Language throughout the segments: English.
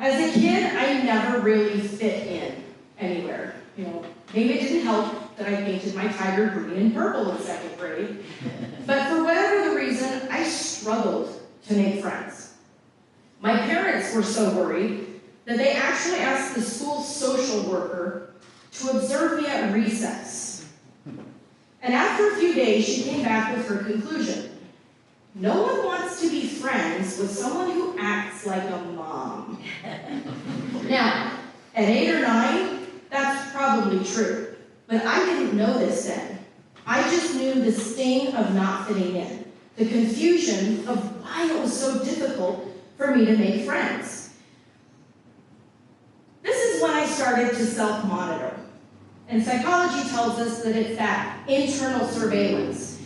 As a kid, I never really fit in anywhere. Maybe it didn't help that I painted my tiger green and purple in 2nd grade. But for whatever the reason, I struggled to make friends. My parents were so worried that they actually asked the school social worker to observe me at recess. And after a few days, she came back with her conclusion. No one wants to be friends with someone who acts like a mom. Now, at 8 or 9, that's probably true. But I didn't know this then. I just knew the sting of not fitting in, the confusion of why it was so difficult for me to make friends. This is when I started to self-monitor. And psychology tells us that it's that internal surveillance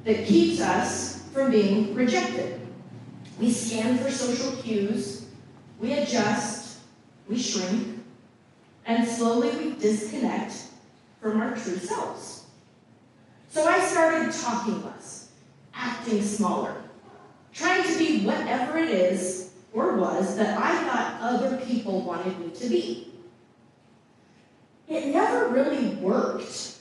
that keeps us from being rejected. We scan for social cues, we adjust, we shrink, and slowly we disconnect from our true selves. So I started talking less, acting smaller, trying to be whatever it is or was that I thought other people wanted me to be. It never really worked.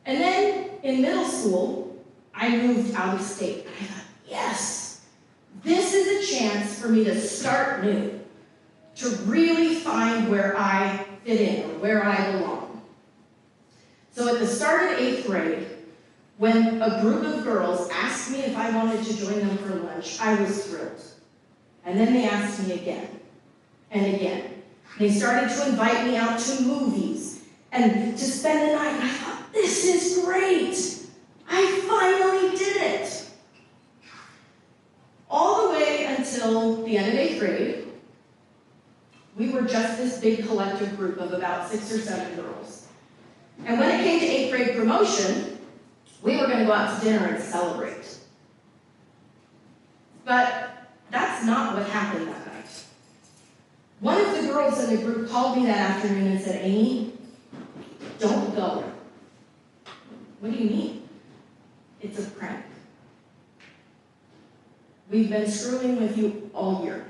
And then in middle school, I moved out of state. I thought, yes, this is a chance for me to start new, to really find where I fit in or where I belong. So at the start of 8th grade, when a group of girls asked me if I wanted to join them for lunch, I was thrilled. And then they asked me again and again. They started to invite me out to movies and to spend the night. And I thought, this is great. I finally did it. All the way until the end of 8th grade, we were just this big collective group of about 6 or 7 girls. And when it came to 8th grade promotion, we were going to go out to dinner and celebrate. But that's not what happened that night. One of the girls in the group called me that afternoon and said, Amy, don't go. What do you mean? It's a prank. We've been screwing with you all year.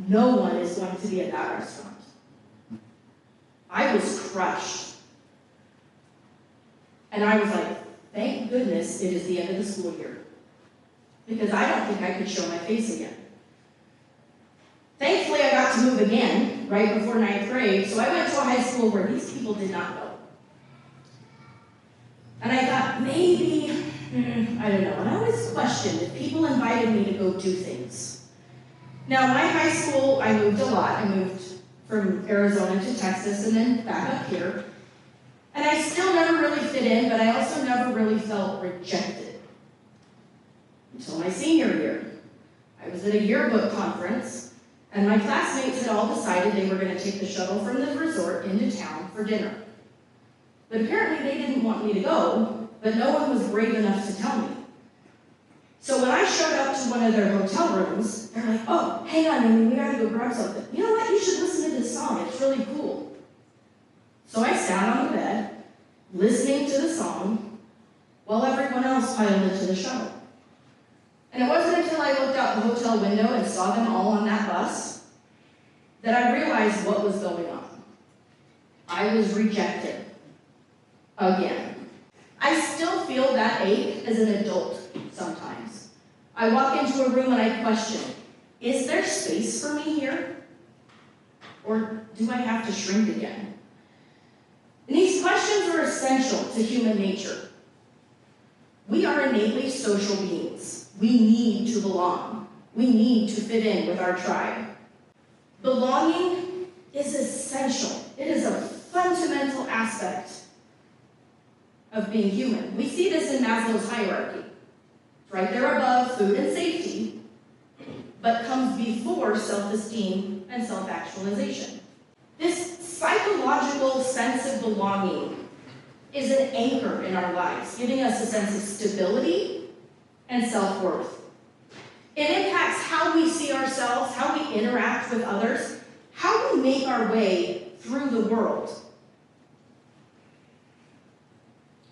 No one is going to be at that restaurant. I was crushed. And I was like, thank goodness it is the end of the school year. Because I don't think I could show my face again. Thankfully, I got to move again right before 9th grade, so I went to a high school where these people did not go. And I thought, maybe, I don't know. And I always questioned if people invited me to go do things. Now, my high school, I moved a lot. I moved from Arizona to Texas and then back up here. And I still never really fit in, but I also never really felt rejected. Until my senior year. I was at a yearbook conference, and my classmates had all decided they were going to take the shuttle from the resort into town for dinner. But apparently they didn't want me to go, but no one was brave enough to tell me. So when I showed up to one of their hotel rooms, they're like, oh, hang on, Amy, we gotta go grab something. You know what, you should listen to this song, it's really cool. So I sat on the bed, listening to the song, while everyone else piled into the shuttle. And it wasn't until I looked out the hotel window and saw them all on that bus that I realized what was going on. I was rejected. Again. I still feel that ache as an adult sometimes. I walk into a room and I question, is there space for me here? Or do I have to shrink again? And these questions are essential to human nature. We are innately social beings. We need to belong. We need to fit in with our tribe. Belonging is essential. It is a fundamental aspect of being human. We see this in Maslow's hierarchy. It's right there above food and safety, but comes before self-esteem and self-actualization. This psychological sense of belonging is an anchor in our lives, giving us a sense of stability and self-worth. It impacts how we see ourselves, how we interact with others, how we make our way through the world.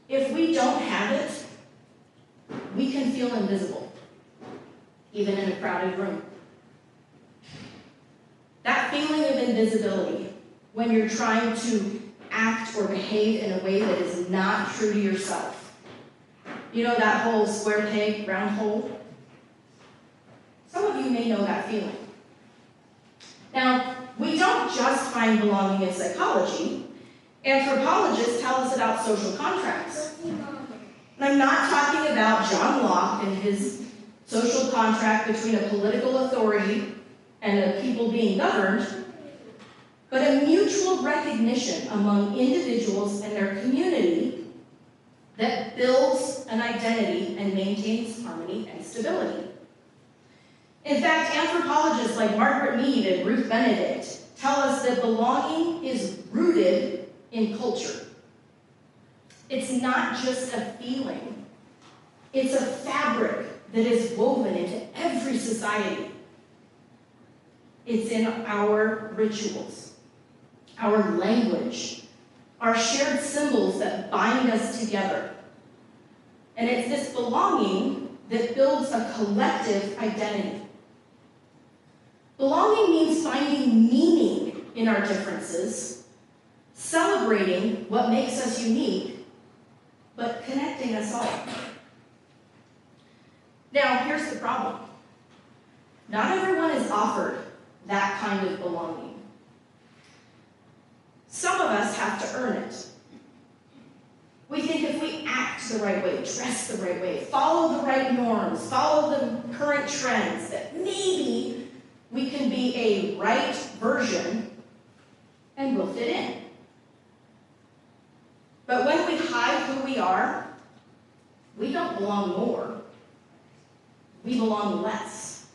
If we don't have it, we can feel invisible, even in a crowded room. That feeling of invisibility when you're trying to act or behave in a way that is not true to yourself. You know that whole square peg, round hole? Some of you may know that feeling. Now, we don't just find belonging in psychology. Anthropologists tell us about social contracts. And I'm not talking about John Locke and his social contract between a political authority and a people being governed, but a mutual recognition among individuals and their community that builds an identity and maintains harmony and stability. In fact, anthropologists like Margaret Mead and Ruth Benedict tell us that belonging is rooted in culture. It's not just a feeling. It's a fabric that is woven into every society. It's in our rituals, our language, our shared symbols that bind us together. And it's this belonging that builds a collective identity. Belonging means finding meaning in our differences, celebrating what makes us unique, but connecting us all. Now, here's the problem. Not everyone is offered that kind of belonging. Some of us have to earn it. We think if we act the right way, dress the right way, follow the right norms, follow the current trends, that maybe we can be a right version and we'll fit in. But when we hide who we are, we don't belong more. We belong less.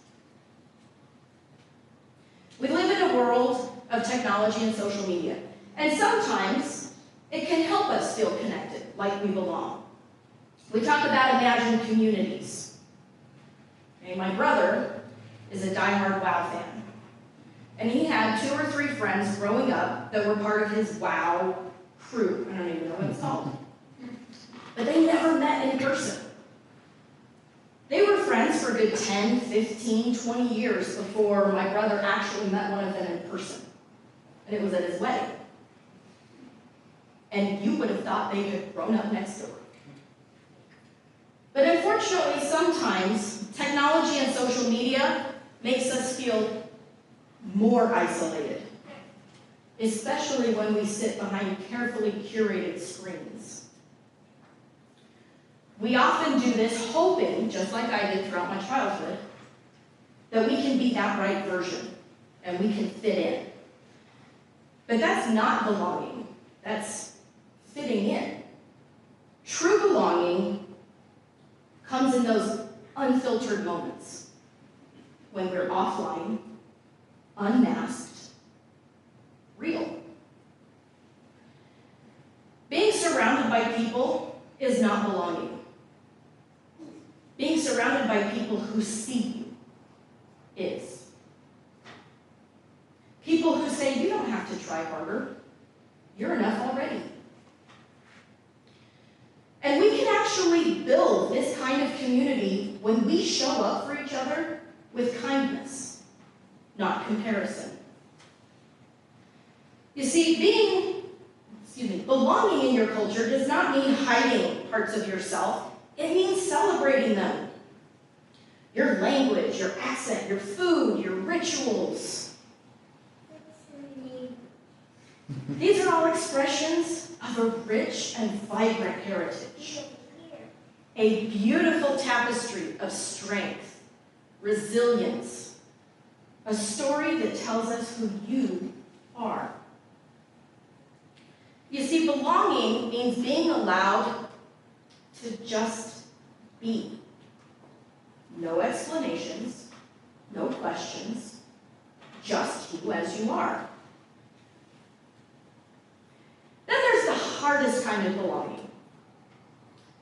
We live in a world of technology and social media, and sometimes it can help us feel connected, like we belong. We talk about imagined communities. Okay, my brother is a diehard WoW fan, and he had 2 or 3 friends growing up that were part of his WoW crew. I don't even know what it's called. But they never met in person. They were friends for a good 10, 15, 20 years before my brother actually met one of them in person. And it was at his wedding. And you would have thought they had grown up next door. But unfortunately, sometimes technology and social media makes us feel more isolated, especially when we sit behind carefully curated screens. We often do this hoping, just like I did throughout my childhood, that we can be that right version and we can fit in. But that's not belonging. That's fitting in. True belonging comes in those unfiltered moments when we're offline, unmasked, real. Being surrounded by people is not belonging. Being surrounded by people who see you is. People who say, you don't have to try harder. You're enough already. And we can actually build this kind of community when we show up for each other with kindness, not comparison. You see, belonging in your culture does not mean hiding parts of yourself. It means celebrating them. Your language, your accent, your food, your rituals. These are all expressions of a rich and vibrant heritage. A beautiful tapestry of strength, resilience, a story that tells us who you are. You see, belonging means being allowed to just be. No explanations, no questions, just you as you are. Then there's the hardest kind of belonging.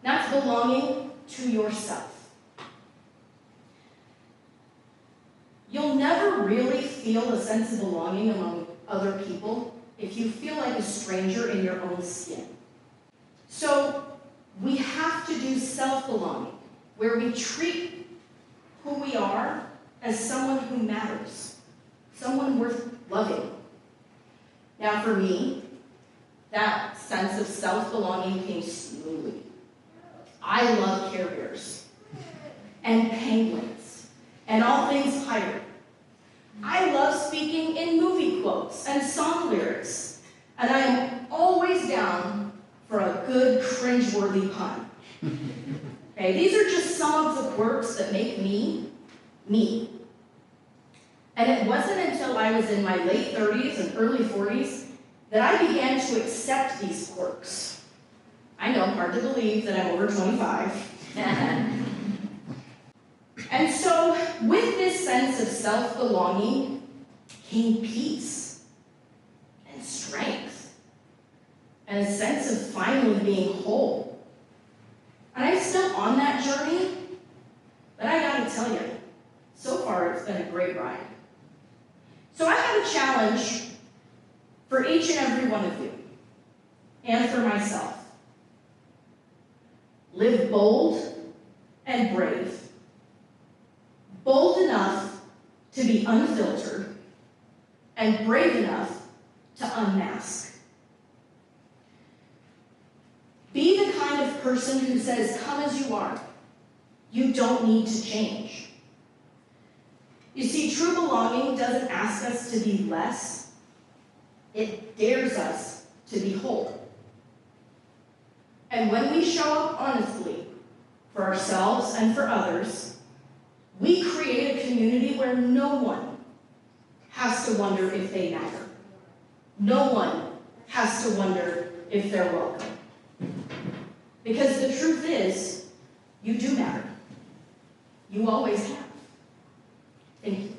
That's belonging to yourself. You'll never really feel a sense of belonging among other people if you feel like a stranger in your own skin. So we have to do self-belonging, where we treat who we are as someone who matters, someone worth loving. Now for me, that sense of self-belonging came slowly. I love Care Bears and penguins and all things pirate. I love speaking in movie quotes and song lyrics, and I am always down for a good cringeworthy pun. Okay, these are just some of the quirks that make me, me. And it wasn't until I was in my late 30s and early 40s that I began to accept these quirks. I know, hard to believe that I'm over 25. And so, with this sense of self-belonging came peace and strength and a sense of finally being whole. And I'm still on that journey, but I gotta tell you, so far it's been a great ride. So I have a challenge for each and every one of you, and for myself. Live bold and brave. Bold enough to be unfiltered, and brave enough to unmask. Be the kind of person who says, come as you are. You don't need to change. You see, true belonging doesn't ask us to be less. It dares us to be whole. And when we show up honestly for ourselves and for others, we create a community where no one has to wonder if they matter. No one has to wonder if they're welcome. Because the truth is, you do matter. You always have. Thank you.